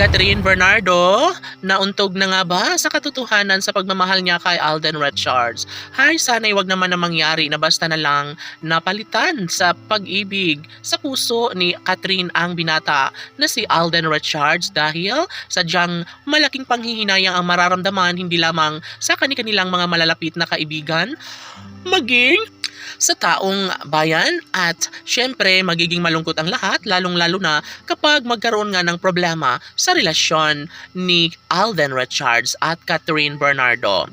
Catherine Bernardo, nauntog na nga ba sa katotohanan sa pagmamahal niya kay Alden Richards? Hay, sana'y wag naman na mangyari na basta na lang napalitan sa pag-ibig sa puso ni Catherine ang binata na si Alden Richards dahil sadyang malaking panghihinayang ang mararamdaman hindi lamang sa kanilang mga malalapit na kaibigan, maging sa taong bayan at syempre magiging malungkot ang lahat lalong-lalo na kapag magkaroon nga ng problema sa relasyon ni Alden Richards at Catherine Bernardo.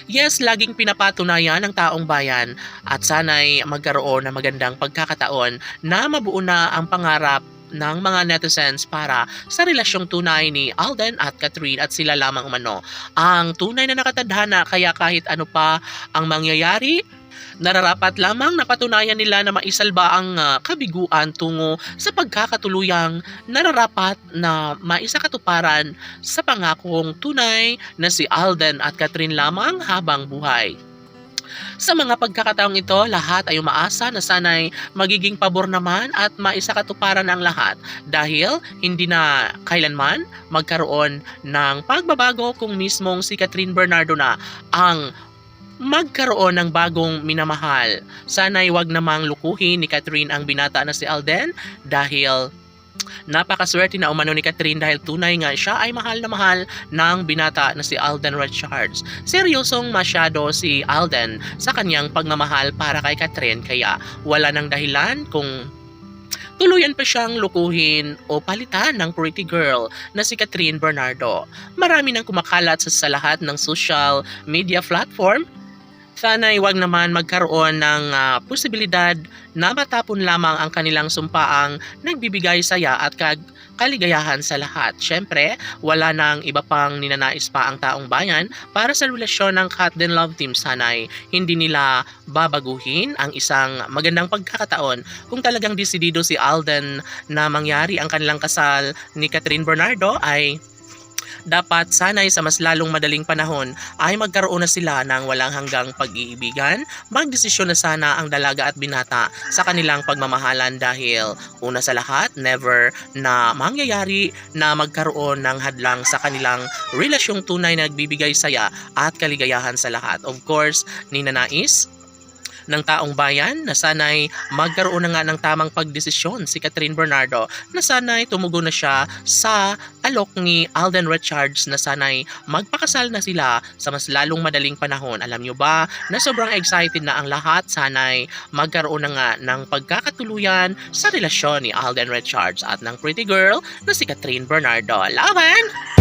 Yes, laging pinapatunayan ng taong bayan at sana'y magkaroon ng magandang pagkakataon na mabuo na ang pangarap ng mga netizens para sa relasyong tunay ni Alden at Catherine at sila lamang umano ang tunay na nakatadhana kaya kahit ano pa ang mangyayari, nararapat lamang na patunayan nila na maisalba ang kabiguan tungo sa pagkakatuluyang nararapat na maisakatuparan sa pangakong tunay na si Alden at Catherine lamang habang buhay. Sa mga pagkakataong ito, lahat ay umaasa na sana'y magiging pabor naman at maisakatuparan ang lahat dahil hindi na kailanman magkaroon ng pagbabago kung mismong si Catherine Bernardo na ang magkaroon ng bagong minamahal. Sana'y wag namang lukuhin ni Catherine ang binata na si Alden dahil napakaswerte na umano ni Catherine dahil tunay nga siya ay mahal na mahal ng binata na si Alden Richards. Seryosong masyado si Alden sa kanyang pagmamahal para kay Catherine kaya wala nang dahilan kung tuluyan pa siyang lukuhin o palitan ng pretty girl na si Catherine Bernardo. Marami nang kumakalat sa lahat ng social media platform. Sana'y wag naman magkaroon ng posibilidad na matapon lamang ang kanilang sumpaang nagbibigay saya at kaligayahan sa lahat. Siyempre, wala nang iba pang ninanais pa ang taong bayan para sa relasyon ng Cat Den Love Team. Sana'y hindi nila babaguhin ang isang magandang pagkakataon kung talagang desidido si Alden na mangyari ang kanilang kasal ni Catherine Bernardo ay dapat sana'y sa mas lalong madaling panahon ay magkaroon na sila ng walang hanggang pag-iibigan, magdesisyon na sana ang dalaga at binata sa kanilang pagmamahalan dahil una sa lahat, never na mangyayari na magkaroon ng hadlang sa kanilang relasyong tunay na nagbibigay saya at kaligayahan sa lahat. Of course, ninanais ng taong bayan na sana'y magkaroon na nga ng tamang pagdesisyon si Catherine Bernardo na sana'y tumugon na siya sa alok ni Alden Richards na sana'y magpakasal na sila sa mas lalong madaling panahon. Alam nyo ba na sobrang excited na ang lahat sana'y magkaroon na nga ng pagkakatuluyan sa relasyon ni Alden Richards at ng pretty girl na si Catherine Bernardo. Laban!